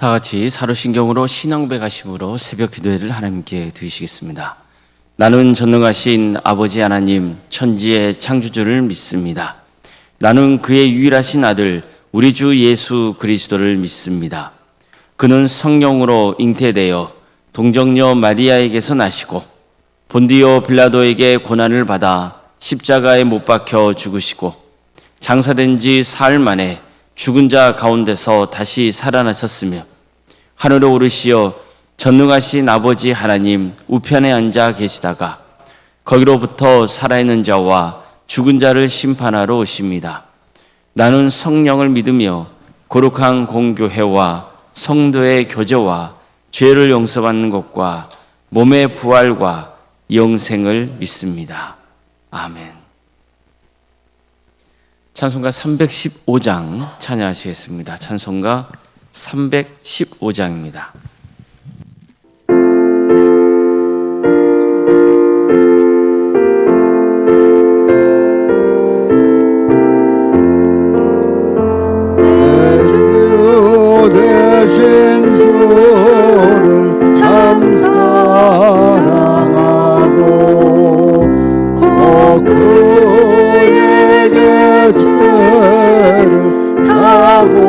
다 같이 사도신경으로 신앙고백하심으로 새벽 기도회를 하나님께 드리시겠습니다. 나는 전능하신 아버지 하나님 천지의 창조주를 믿습니다. 나는 그의 유일하신 아들 우리 주 예수 그리스도를 믿습니다. 그는 성령으로 잉태되어 동정녀 마리아에게서 나시고 본디오 빌라도에게 고난을 받아 십자가에 못 박혀 죽으시고 장사된 지 사흘 만에 죽은 자 가운데서 다시 살아나셨으며 하늘로 오르시어 전능하신 아버지 하나님 우편에 앉아 계시다가 거기로부터 살아있는 자와 죽은 자를 심판하러 오십니다. 나는 성령을 믿으며 거룩한 공교회와 성도의 교제와 죄를 용서받는 것과 몸의 부활과 영생을 믿습니다. 아멘. 찬송가 315장 찬양하시겠습니다. 찬송가 315장입니다. 내 주 되신 주를 참 사랑하고 곧 그에게 죄를 다고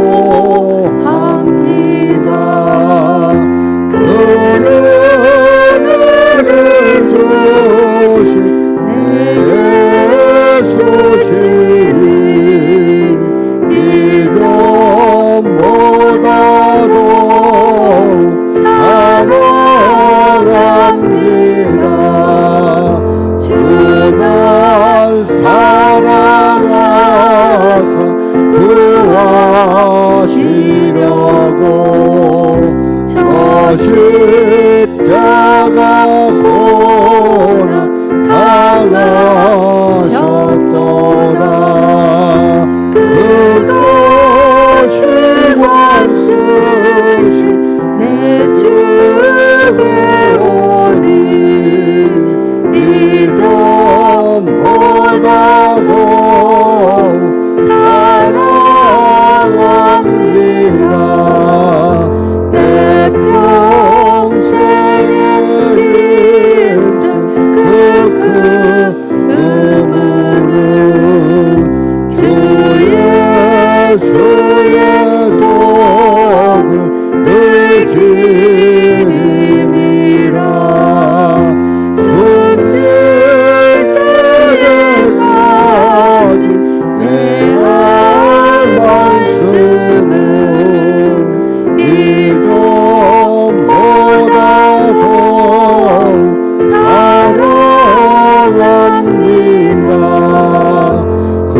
합니다. 그는 은혜를 주신 내 예수시니 이전보다도 사랑합니다. 주 날 사랑하사 구하시려고 저 십자가 고난 당하셨도다. 그것이 원수신 내 주배우니 이전보다도 사랑합니다. 내 평생의 일생 그 의무는 주 예수의 도를 늘 기림이라. 숨질 때까지 내 할 말씀은 이전보다도 사랑합니다. 그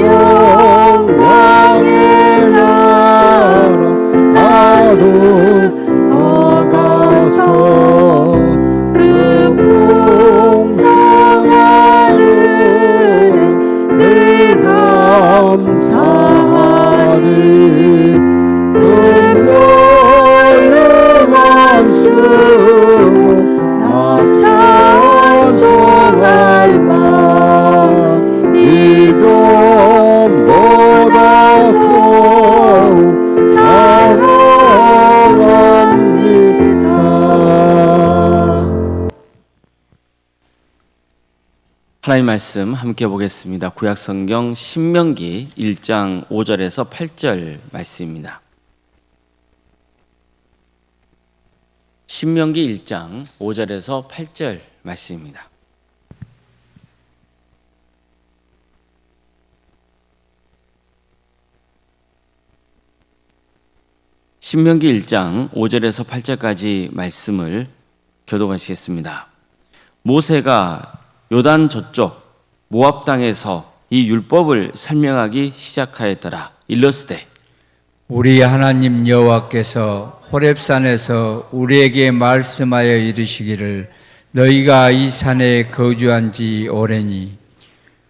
영광의 나라 나도 나가서 그 풍성한 은혜 늘 감사하리. 은멸능한 수고 나 찬송할 만 이전보다도 사랑합니다. 하나님 말씀 함께 보겠습니다. 구약성경 신명기 1장 5절에서 8절 말씀입니다. 신명기 1장 5절에서 8절 말씀입니다. 신명기 1장 5절에서 8절까지 말씀을 교독하시겠습니다. 모세가 요단 저쪽 모압 땅에서 이 율법을 설명하기 시작하였더라. 일러스되 우리 하나님 여호와께서 호렙산에서 우리에게 말씀하여 이르시기를 너희가 이 산에 거주한 지 오래니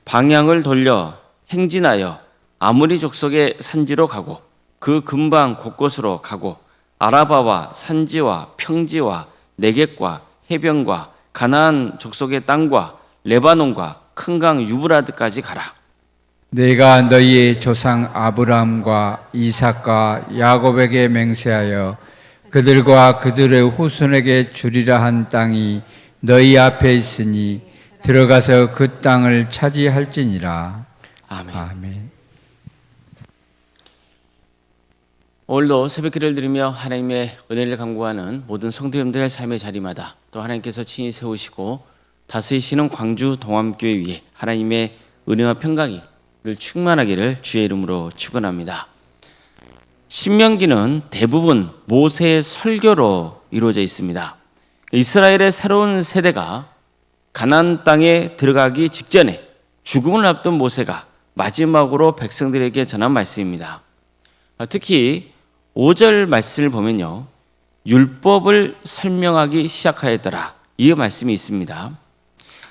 방향을 돌려 행진하여 아모리 족속의 산지로 가고 그 근방 곳곳으로 가고 아라바와 산지와 평지와 네겝과 해변과 가나안 족속의 땅과 레바논과 큰 강 유브라드까지 가라. 내가 너희의 조상 아브라함과 이삭과 야곱에게 맹세하여 그들과 그들의 후손에게 주리라 한 땅이 너희 앞에 있으니 들어가서 그 땅을 차지할지니라. 아멘. 아멘. 오늘도 새벽기를 드리며 하나님의 은혜를 간구하는 모든 성도님들의 삶의 자리마다 또 하나님께서 친히 세우시고 다스리시는 광주 동암교회 위에 하나님의 은혜와 평강이 늘 충만하기를 주의 이름으로 축원합니다. 신명기는 대부분 모세의 설교로 이루어져 있습니다. 이스라엘의 새로운 세대가 가나안 땅에 들어가기 직전에 죽음을 앞둔 모세가 마지막으로 백성들에게 전한 말씀입니다. 특히 5절 말씀을 보면요, 율법을 설명하기 시작하였더라, 이 말씀이 있습니다.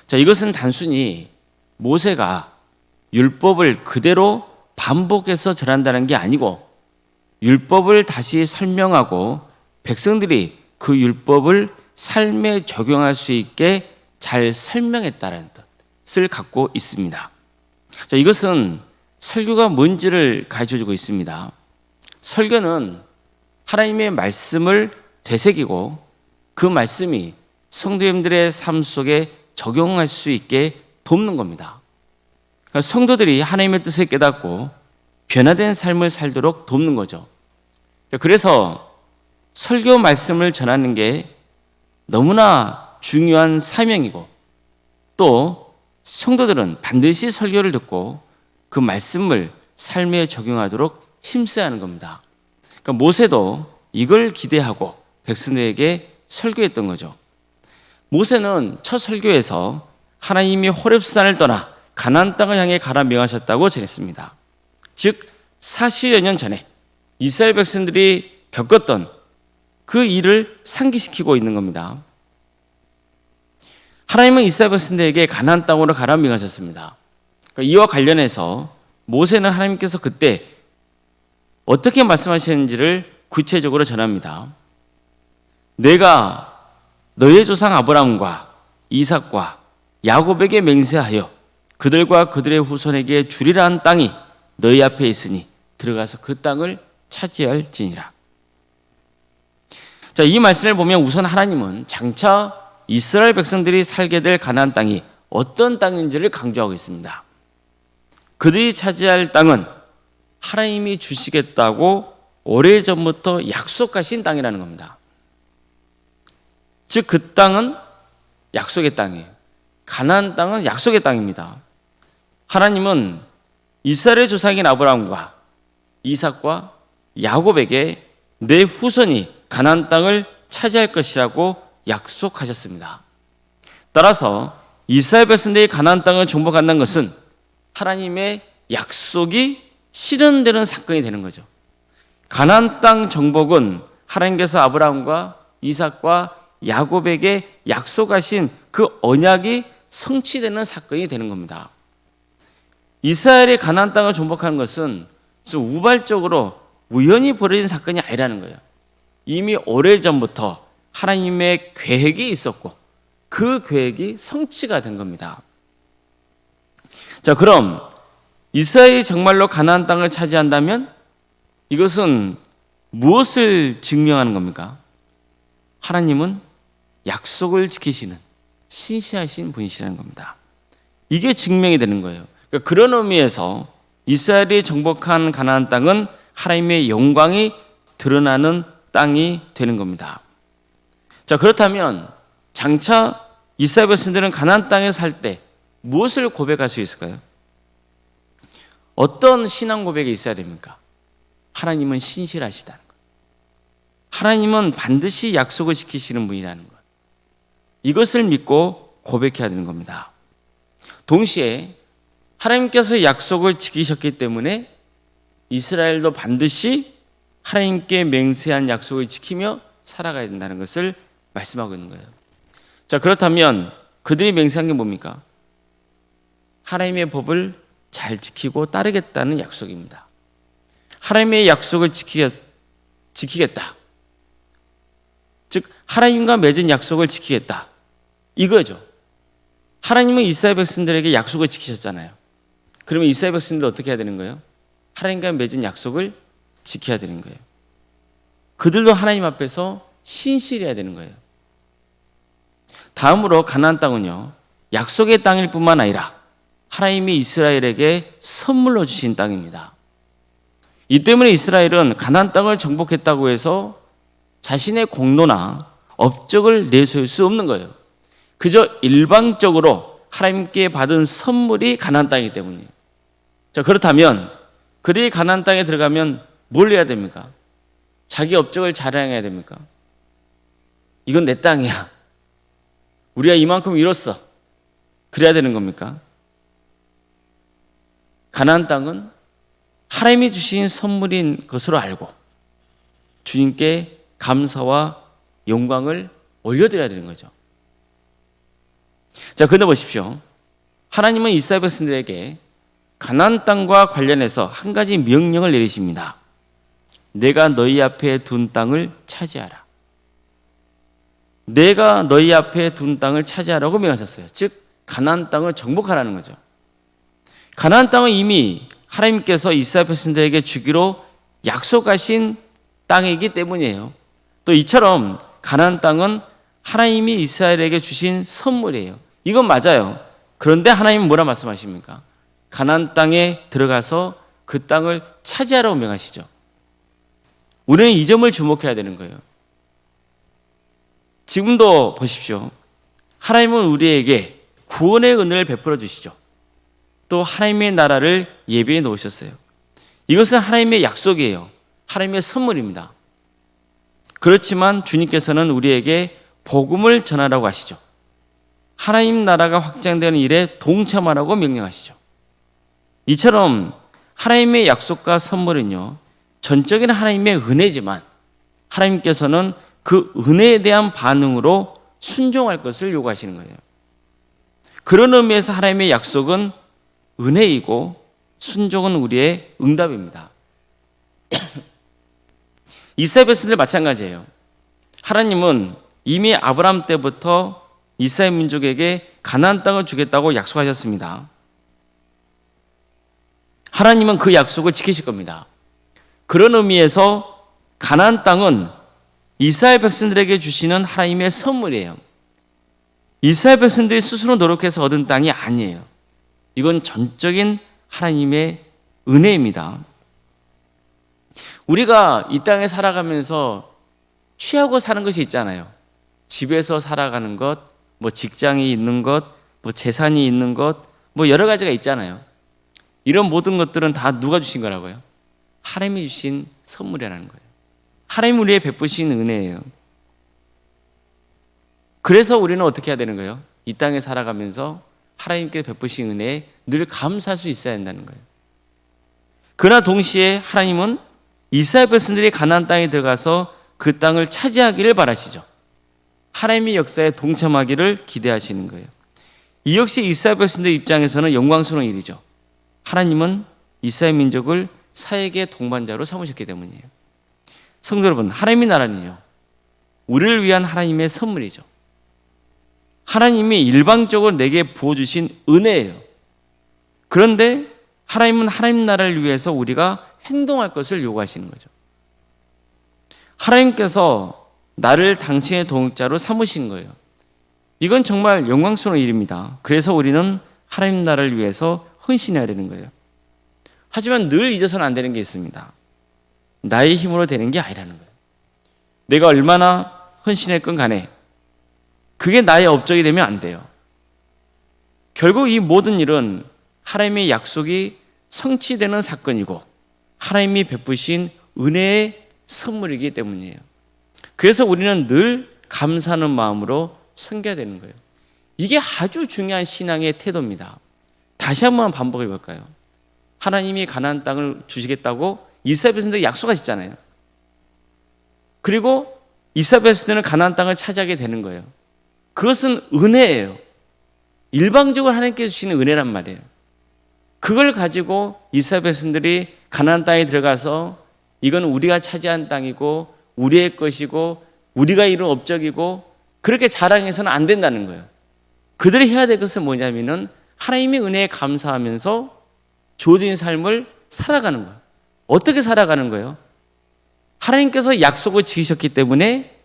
자, 이것은 단순히 모세가 율법을 그대로 반복해서 전한다는 게 아니고 율법을 다시 설명하고 백성들이 그 율법을 삶에 적용할 수 있게 잘 설명했다는 뜻을 갖고 있습니다. 자, 이것은 설교가 뭔지를 가르쳐주고 있습니다. 설교는 하나님의 말씀을 되새기고 그 말씀이 성도님들의 삶 속에 적용할 수 있게 돕는 겁니다. 그러니까 성도들이 하나님의 뜻을 깨닫고 변화된 삶을 살도록 돕는 거죠. 그래서 설교 말씀을 전하는 게 너무나 중요한 사명이고, 또 성도들은 반드시 설교를 듣고 그 말씀을 삶에 적용하도록 힘써야 하는 겁니다. 그러니까 모세도 이걸 기대하고 백성들에게 설교했던 거죠. 모세는 첫 설교에서 하나님이 호렙산을 떠나 가나안 땅을 향해 가라 명하셨다고 전했습니다. 즉 40여 년 전에 이스라엘 백성들이 겪었던 그 일을 상기시키고 있는 겁니다. 하나님은 이스라엘 백성들에게 가나안 땅으로 가라 명하셨습니다. 그러니까 이와 관련해서 모세는 하나님께서 그때 어떻게 말씀하셨는지를 구체적으로 전합니다. 내가 너의 조상 아브라함과 이삭과 야곱에게 맹세하여 그들과 그들의 후손에게 주리라 한 땅이 너희 앞에 있으니 들어가서 그 땅을 차지할지니라. 자, 이 말씀을 보면 우선 하나님은 장차 이스라엘 백성들이 살게 될 가나안 땅이 어떤 땅인지를 강조하고 있습니다. 그들이 차지할 땅은 하나님이 주시겠다고 오래전부터 약속하신 땅이라는 겁니다. 즉 그 땅은 약속의 땅이에요. 가나안 땅은 약속의 땅입니다. 하나님은 이스라엘의 조상인 아브라함과 이삭과 야곱에게 내 후손이 가나안 땅을 차지할 것이라고 약속하셨습니다. 따라서 이스라엘 백성들이 가나안 땅을 정복한다는 것은 하나님의 약속이 실현되는 사건이 되는 거죠. 가나안 땅 정복은 하나님께서 아브라함과 이삭과 야곱에게 약속하신 그 언약이 성취되는 사건이 되는 겁니다. 이스라엘이 가나안 땅을 정복하는 것은 우발적으로 우연히 벌어진 사건이 아니라는 거예요. 이미 오래전부터 하나님의 계획이 있었고 그 계획이 성취가 된 겁니다. 자, 그럼 이스라엘이 정말로 가나안 땅을 차지한다면 이것은 무엇을 증명하는 겁니까? 하나님은 약속을 지키시는 신실하신 분이시라는 겁니다. 이게 증명이 되는 거예요. 그러니까 그런 의미에서 이스라엘이 정복한 가나안 땅은 하나님의 영광이 드러나는 땅이 되는 겁니다. 자, 그렇다면 장차 이스라엘 백성들은 가나안 땅에 살 때 무엇을 고백할 수 있을까요? 어떤 신앙 고백이 있어야 됩니까? 하나님은 신실하시다는 것. 하나님은 반드시 약속을 지키시는 분이라는 것. 이것을 믿고 고백해야 되는 겁니다. 동시에 하나님께서 약속을 지키셨기 때문에 이스라엘도 반드시 하나님께 맹세한 약속을 지키며 살아가야 된다는 것을 말씀하고 있는 거예요. 자, 그렇다면 그들이 맹세한 게 뭡니까? 하나님의 법을 잘 지키고 따르겠다는 약속입니다. 하나님의 약속을 지키겠다. 즉 하나님과 맺은 약속을 지키겠다. 이거죠. 하나님은 이스라엘 백성들에게 약속을 지키셨잖아요. 그러면 이스라엘 백성들은 어떻게 해야 되는 거예요? 하나님과 맺은 약속을 지켜야 되는 거예요. 그들도 하나님 앞에서 신실해야 되는 거예요. 다음으로 가나안 땅은요, 약속의 땅일 뿐만 아니라 하나님이 이스라엘에게 선물로 주신 땅입니다. 이 때문에 이스라엘은 가나안 땅을 정복했다고 해서 자신의 공로나 업적을 내세울 수 없는 거예요. 그저 일방적으로 하나님께 받은 선물이 가나안 땅이기 때문이에요. 자, 그렇다면 그들이 가나안 땅에 들어가면 뭘 해야 됩니까? 자기 업적을 자랑해야 됩니까? 이건 내 땅이야. 우리가 이만큼 이뤘어. 그래야 되는 겁니까? 가나안 땅은 하나님이 주신 선물인 것으로 알고 주님께 감사와 영광을 올려드려야 되는 거죠. 자, 그런데 보십시오. 하나님은 이스라엘 백성들에게 가나안 땅과 관련해서 한 가지 명령을 내리십니다. 내가 너희 앞에 둔 땅을 차지하라. 내가 너희 앞에 둔 땅을 차지하라고 명하셨어요. 즉 가나안 땅을 정복하라는 거죠. 가나안 땅은 이미 하나님께서 이스라엘 백성들에게 주기로 약속하신 땅이기 때문이에요. 또 이처럼 가나안 땅은 하나님이 이스라엘에게 주신 선물이에요. 이건 맞아요. 그런데 하나님은 뭐라 말씀하십니까? 가나안 땅에 들어가서 그 땅을 차지하라고 명하시죠. 우리는 이 점을 주목해야 되는 거예요. 지금도 보십시오. 하나님은 우리에게 구원의 은혜를 베풀어 주시죠. 또 하나님의 나라를 예비해 놓으셨어요. 이것은 하나님의 약속이에요. 하나님의 선물입니다. 그렇지만 주님께서는 우리에게 복음을 전하라고 하시죠. 하나님 나라가 확장되는 일에 동참하라고 명령하시죠. 이처럼 하나님의 약속과 선물은요, 전적인 하나님의 은혜지만 하나님께서는 그 은혜에 대한 반응으로 순종할 것을 요구하시는 거예요. 그런 의미에서 하나님의 약속은 은혜이고 순종은 우리의 응답입니다. 이스라엘 백성들 마찬가지예요. 하나님은 이미 아브라함 때부터 이스라엘 민족에게 가나안 땅을 주겠다고 약속하셨습니다. 하나님은 그 약속을 지키실 겁니다. 그런 의미에서 가나안 땅은 이스라엘 백성들에게 주시는 하나님의 선물이에요. 이스라엘 백성들이 스스로 노력해서 얻은 땅이 아니에요. 이건 전적인 하나님의 은혜입니다. 우리가 이 땅에 살아가면서 취하고 사는 것이 있잖아요. 집에서 살아가는 것, 뭐 직장이 있는 것, 뭐 재산이 있는 것, 뭐 여러 가지가 있잖아요. 이런 모든 것들은 다 누가 주신 거라고요? 하나님이 주신 선물이라는 거예요. 하나님 우리에 베푸신 은혜예요. 그래서 우리는 어떻게 해야 되는 거예요? 이 땅에 살아가면서 하나님께 베푸신 은혜에 늘 감사할 수 있어야 한다는 거예요. 그러나 동시에 하나님은 이스라엘 백성들이 가나안 땅에 들어가서 그 땅을 차지하기를 바라시죠. 하나님의 역사에 동참하기를 기대하시는 거예요. 이 역시 이스라엘 백성들 입장에서는 영광스러운 일이죠. 하나님은 이스라엘 민족을 사역의 동반자로 삼으셨기 때문이에요. 성도 여러분, 하나님의 나라는요, 우리를 위한 하나님의 선물이죠. 하나님이 일방적으로 내게 부어주신 은혜예요. 그런데 하나님은 하나님 나라를 위해서 우리가 행동할 것을 요구하시는 거죠. 하나님께서 나를 당신의 동역자로 삼으신 거예요. 이건 정말 영광스러운 일입니다. 그래서 우리는 하나님 나라를 위해서 헌신해야 되는 거예요. 하지만 늘 잊어서는 안 되는 게 있습니다. 나의 힘으로 되는 게 아니라는 거예요. 내가 얼마나 헌신했건 간에 그게 나의 업적이 되면 안 돼요. 결국 이 모든 일은 하나님의 약속이 성취되는 사건이고 하나님이 베푸신 은혜의 선물이기 때문이에요. 그래서 우리는 늘 감사하는 마음으로 섬겨야 되는 거예요. 이게 아주 중요한 신앙의 태도입니다. 다시 한번 반복해 볼까요? 하나님이 가나안 땅을 주시겠다고 이스라엘 백성들이 약속하셨잖아요. 그리고 이스라엘 백성들은 가나안 땅을 차지하게 되는 거예요. 그것은 은혜예요. 일방적으로 하나님께서 주시는 은혜란 말이에요. 그걸 가지고 이스라엘 백성들이 가나안 땅에 들어가서 이건 우리가 차지한 땅이고 우리의 것이고 우리가 이룬 업적이고 그렇게 자랑해서는 안 된다는 거예요. 그들이 해야 될 것은 뭐냐면은 하나님의 은혜에 감사하면서 주어진 삶을 살아가는 거예요. 어떻게 살아가는 거예요? 하나님께서 약속을 지키셨기 때문에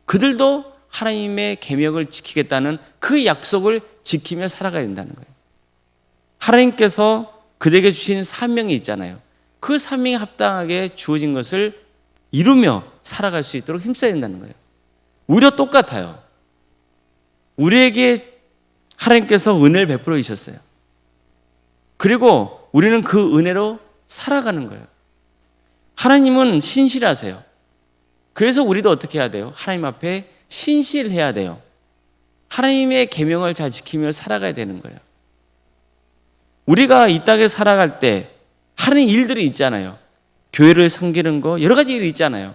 그들도 하나님의 계명을 지키겠다는 그 약속을 지키며 살아가야 된다는 거예요. 하나님께서 그들에게 주신 사명이 있잖아요. 그 사명에 합당하게 주어진 것을 이루며 살아갈 수 있도록 힘써야 된다는 거예요. 우리와 똑같아요. 우리에게 하나님께서 은혜를 베풀어 주셨어요. 그리고 우리는 그 은혜로 살아가는 거예요. 하나님은 신실하세요. 그래서 우리도 어떻게 해야 돼요? 하나님 앞에 신실해야 돼요. 하나님의 계명을 잘 지키며 살아가야 되는 거예요. 우리가 이 땅에 살아갈 때 하는 일들이 있잖아요. 교회를 섬기는 거 여러 가지 일이 있잖아요.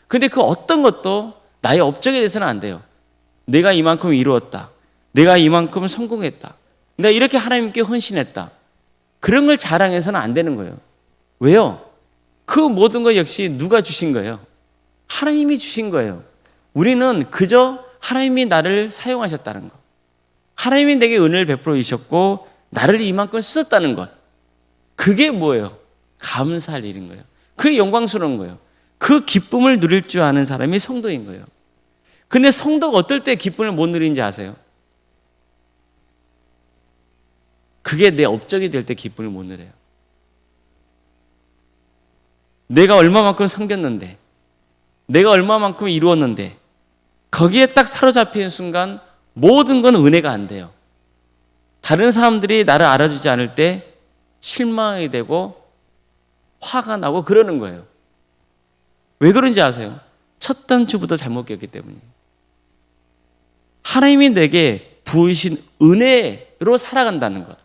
근데 그 어떤 것도 나의 업적에 대해서는 안 돼요. 내가 이만큼 이루었다. 내가 이만큼 성공했다. 내가 이렇게 하나님께 헌신했다. 그런 걸 자랑해서는 안 되는 거예요. 왜요? 그 모든 것 역시 누가 주신 거예요? 하나님이 주신 거예요. 우리는 그저 하나님이 나를 사용하셨다는 것. 하나님이 내게 은혜를 베풀어 주셨고 나를 이만큼 쓰셨다는 것. 그게 뭐예요? 감사할 일인 거예요. 그게 영광스러운 거예요. 그 기쁨을 누릴 줄 아는 사람이 성도인 거예요. 근데 성도가 어떨 때 기쁨을 못 누리는지 아세요? 그게 내 업적이 될 때 기쁨을 못 누려요. 내가 얼마만큼 섬겼는데, 내가 얼마만큼 이루었는데, 거기에 딱 사로잡히는 순간 모든 건 은혜가 안 돼요. 다른 사람들이 나를 알아주지 않을 때 실망이 되고 화가 나고 그러는 거예요. 왜 그런지 아세요? 첫 단추부터 잘못 꼈기 때문이에요. 하나님이 내게 부으신 은혜로 살아간다는 것.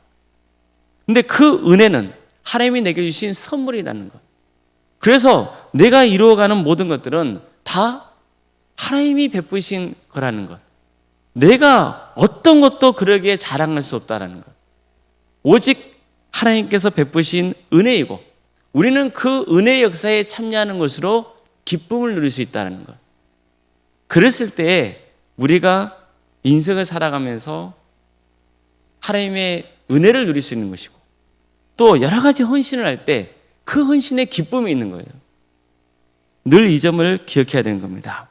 근데 그 은혜는 하나님이 내게 주신 선물이라는 것. 그래서 내가 이루어가는 모든 것들은 다 하나님이 베푸신 거라는 것. 내가 어떤 것도 그러기에 자랑할 수 없다라는 것. 오직 하나님께서 베푸신 은혜이고 우리는 그 은혜의 역사에 참여하는 것으로 기쁨을 누릴 수 있다는 것. 그랬을 때 우리가 인생을 살아가면서 하나님의 은혜를 누릴 수 있는 것이고 또 여러 가지 헌신을 할 때 그 헌신에 기쁨이 있는 거예요. 늘 이 점을 기억해야 되는 겁니다.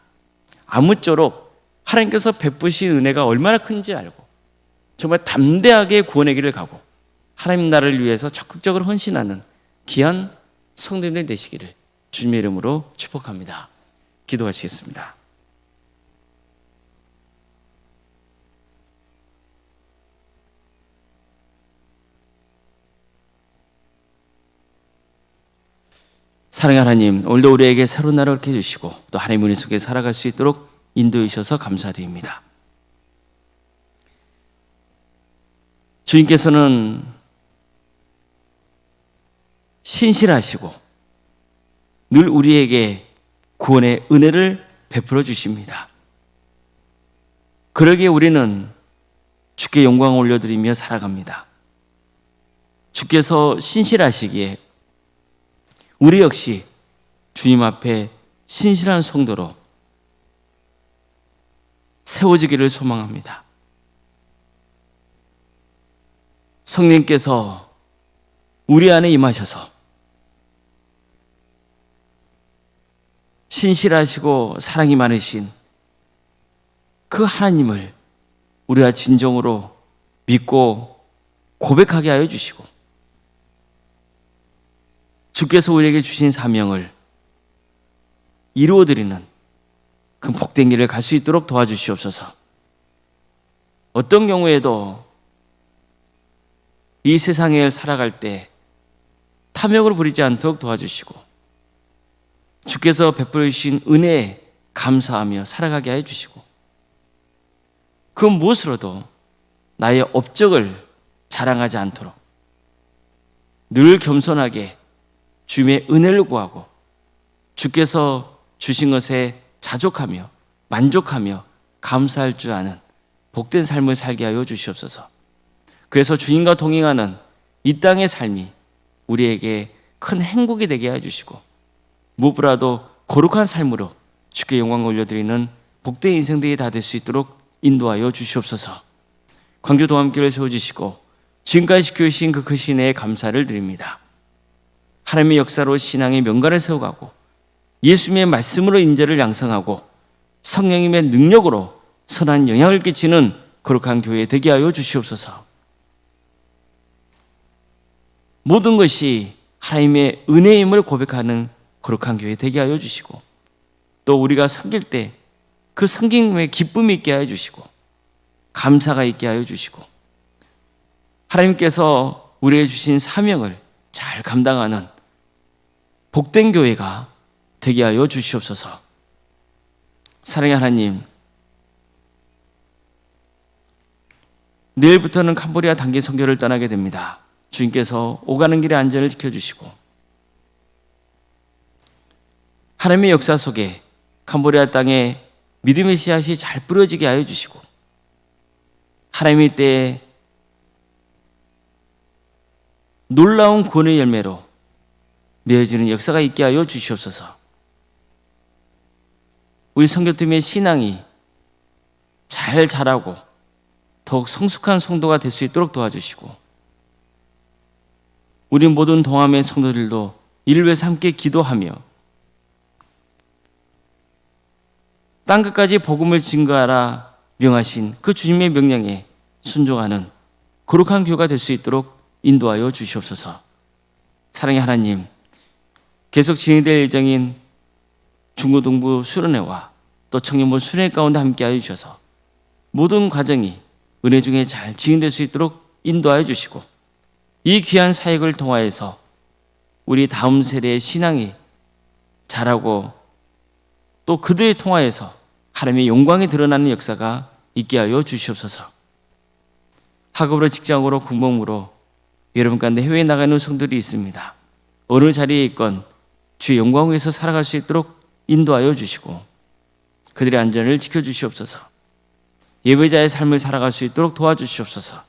아무쪼록 하나님께서 베푸신 은혜가 얼마나 큰지 알고 정말 담대하게 구원의 길을 가고 하나님 나라를 위해서 적극적으로 헌신하는 귀한 성도님들 되시기를 주님의 이름으로 축복합니다. 기도하시겠습니다. 사랑의 하나님, 오늘도 우리에게 새로운 날을 얻게 해주시고 또 하나님의 은혜 속에 살아갈 수 있도록 인도해 주셔서 감사드립니다. 주님께서는 신실하시고 늘 우리에게 구원의 은혜를 베풀어 주십니다. 그러기에 우리는 주께 영광을 올려드리며 살아갑니다. 주께서 신실하시기에 우리 역시 주님 앞에 신실한 성도로 세워지기를 소망합니다. 성령께서 우리 안에 임하셔서 신실하시고 사랑이 많으신 그 하나님을 우리가 진정으로 믿고 고백하게 하여 주시고 주께서 우리에게 주신 사명을 이루어드리는 그 복된 길을 갈 수 있도록 도와주시옵소서. 어떤 경우에도 이 세상을 살아갈 때 탐욕을 부리지 않도록 도와주시고 주께서 베풀어 주신 은혜에 감사하며 살아가게 하여 주시고 그 무엇으로도 나의 업적을 자랑하지 않도록 늘 겸손하게 주님의 은혜를 구하고 주께서 주신 것에 자족하며 만족하며 감사할 줄 아는 복된 삶을 살게 하여 주시옵소서. 그래서 주님과 동행하는 이 땅의 삶이 우리에게 큰 행복이 되게 해주시고 무엇보다도 거룩한 삶으로 주께 영광을 올려드리는 복된 인생들이 다 될 수 있도록 인도하여 주시옵소서. 광주 동암교회를 세워주시고 지금까지 지켜주신 그 크신 은혜에 감사를 드립니다. 하나님의 역사로 신앙의 명가를 세워가고 예수님의 말씀으로 인재를 양성하고 성령님의 능력으로 선한 영향을 끼치는 거룩한 교회 되게 하여 주시옵소서. 모든 것이 하나님의 은혜임을 고백하는 거룩한 교회 되게 하여 주시고, 또 우리가 섬길 때 그 섬김의 기쁨이 있게 하여 주시고 감사가 있게 하여 주시고, 하나님께서 우리에게 주신 사명을 잘 감당하는 복된 교회가 되게 하여 주시옵소서. 사랑의 하나님, 내일부터는 캄보디아 단기 선교를 떠나게 됩니다. 주님께서 오가는 길의 안전을 지켜주시고 하나님의 역사 속에 캄보디아 땅에 믿음의 씨앗이 잘 뿌려지게 하여 주시고, 하나님의 때에 놀라운 구원의 열매로 맺어지는 역사가 있게 하여 주시옵소서. 우리 선교팀의 신앙이 잘 자라고 더욱 성숙한 성도가 될 수 있도록 도와주시고, 우리 모든 동함의 성도들도 이를 위해서 함께 기도하며 땅끝까지 복음을 증거하라 명하신 그 주님의 명령에 순종하는 거룩한 교회가 될 수 있도록 인도하여 주시옵소서. 사랑의 하나님, 계속 진행될 예정인 중고등부 수련회와 또 청년부 수련회 가운데 함께하여 주셔서 모든 과정이 은혜 중에 잘 진행될 수 있도록 인도하여 주시고, 이 귀한 사역을 통하여서 우리 다음 세대의 신앙이 자라고 또 그들을 통하여서 하나님의 영광이 드러나는 역사가 있게 하여 주시옵소서. 학업으로 직장으로 공범으로 여러분 가운데 해외에 나가는 성도들이 있습니다. 어느 자리에 있건 주의 영광 위에서 살아갈 수 있도록 인도하여 주시고 그들의 안전을 지켜주시옵소서. 예배자의 삶을 살아갈 수 있도록 도와주시옵소서.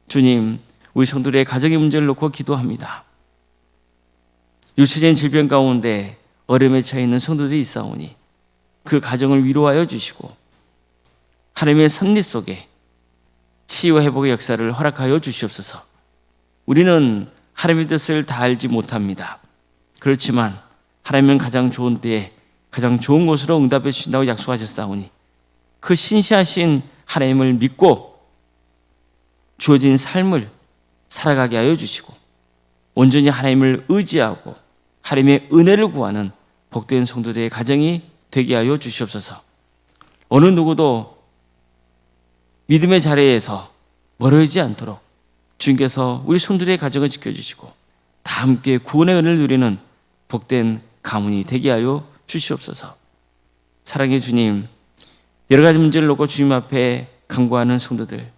주님, 우리 성도들의 가정의 문제를 놓고 기도합니다. 육체적인 질병 가운데 어려움에 처해 있는 성도들이 있사오니 그 가정을 위로하여 주시고 하나님의 섭리 속에 치유와 회복의 역사를 허락하여 주시옵소서. 우리는 하나님의 뜻을 다 알지 못합니다. 그렇지만 하나님은 가장 좋은 때에 가장 좋은 곳으로 응답해 주신다고 약속하셨사오니 그 신시하신 하나님을 믿고 주어진 삶을 살아가게 하여 주시고 온전히 하나님을 의지하고 하나님의 은혜를 구하는 복된 성도들의 가정이 되게 하여 주시옵소서. 어느 누구도 믿음의 자리에서 멀어지지 않도록 주님께서 우리 성도들의 가정을 지켜주시고 다 함께 구원의 은혜를 누리는 복된 가문이 되게 하여 주시옵소서. 사랑의 주님, 여러 가지 문제를 놓고 주님 앞에 간구하는 성도들,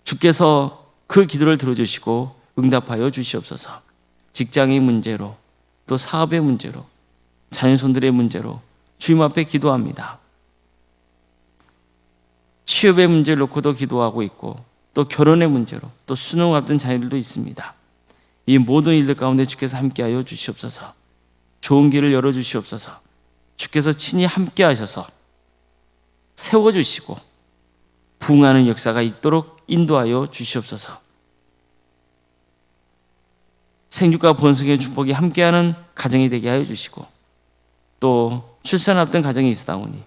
주께서 그 기도를 들어주시고 응답하여 주시옵소서. 직장의 문제로 또 사업의 문제로 자녀손들의 문제로 주님 앞에 기도합니다. 취업의 문제를 놓고도 기도하고 있고 또 결혼의 문제로 또 수능 앞둔 자녀들도 있습니다. 이 모든 일들 가운데 주께서 함께하여 주시옵소서. 좋은 길을 열어주시옵소서. 주께서 친히 함께하셔서 세워주시고 부흥하는 역사가 있도록 인도하여 주시옵소서. 생육과 번성의 축복이 함께하는 가정이 되게 하여 주시고 또 출산 앞둔 가정이 있사오니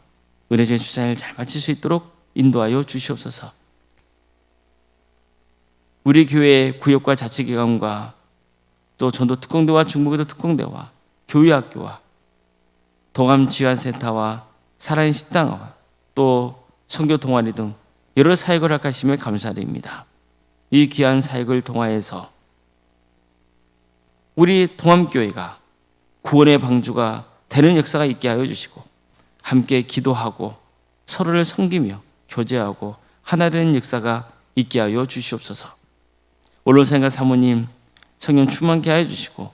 은혜의 출산을 잘 마칠 수 있도록 인도하여 주시옵소서. 우리 교회의 구역과 자치기관과 또 전도 특공대와 중부기도 특공대와 교회학교와 동암지원센터와 살아있는 식당과 또 선교 동아리 등 여러 사역을 허락하시며 감사드립니다. 이 귀한 사역을 통하여서 우리 동암교회가 구원의 방주가 되는 역사가 있게 하여 주시고 함께 기도하고 서로를 섬기며 교제하고 하나 되는 역사가 있게 하여 주시옵소서. 언론사님과 사모님 성령 충만케 하여 주시고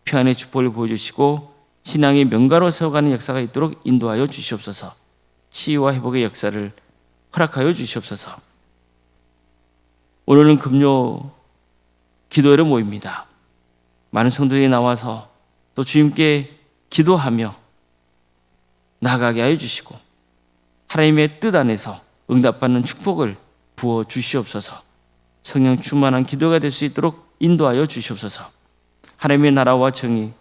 평안의 축복을 보여주시고 신앙의 명가로 세워가는 역사가 있도록 인도하여 주시옵소서. 치유와 회복의 역사를 허락하여 주시옵소서. 오늘은 금요 기도회로 모입니다. 많은 성도들이 나와서 또 주님께 기도하며 나아가게 하여 주시고 하나님의 뜻 안에서 응답받는 축복을 부어 주시옵소서. 성령 충만한 기도가 될 수 있도록 인도하여 주시옵소서. 하나님의 나라와 정의가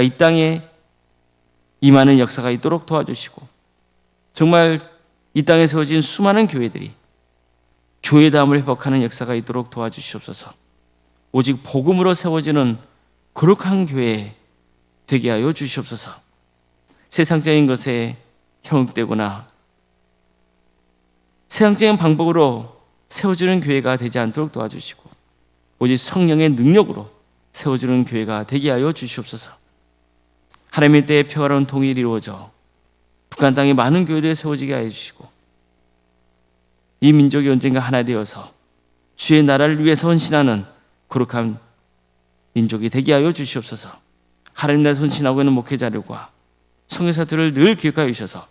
이 땅에 임하는 역사가 있도록 도와주시고, 정말 이 땅에 세워진 수많은 교회들이 교회담을 회복하는 역사가 있도록 도와주시옵소서. 오직 복음으로 세워지는 거룩한 교회 되게 하여 주시옵소서. 세상적인 것에 현혹되거나 세상적인 방법으로 세워주는 교회가 되지 않도록 도와주시고, 오직 성령의 능력으로 세워주는 교회가 되게 하여 주시옵소서. 하나님의 때에 평화로운 통일이 이루어져 북한 땅에 많은 교회들이 세워지게 하여 주시고, 이 민족이 언젠가 하나 되어서 주의 나라를 위해서 헌신하는 거룩한 민족이 되게 하여 주시옵소서. 하나님 나라에 헌신하고 있는 목회자들과 선교사들을 늘 기억하여 주셔서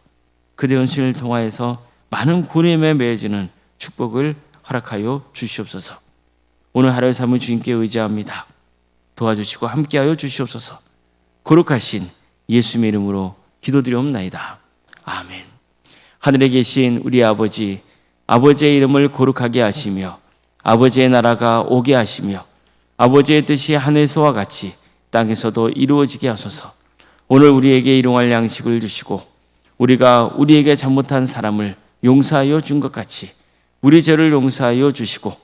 그들의 헌신을 통하여서 많은 구원에 맺어지는 축복을 허락하여 주시옵소서. 오늘 하루의 삶을 주님께 의지합니다. 도와주시고 함께하여 주시옵소서. 거룩하신 예수님의 이름으로 기도드리옵나이다. 아멘. 하늘에 계신 우리 아버지, 아버지의 이름을 거룩하게 하시며 아버지의 나라가 오게 하시며 아버지의 뜻이 하늘에서와 같이 땅에서도 이루어지게 하소서. 오늘 우리에게 일용할 양식을 주시고 우리가 우리에게 잘못한 사람을 용서하여 준 것 같이 우리 죄를 용서하여 주시고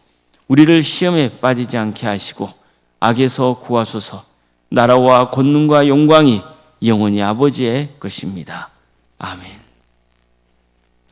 우리를 시험에 빠지지 않게 하시고 악에서 구하소서. 나라와 권능과 영광이 영원히 아버지의 것입니다. 아멘.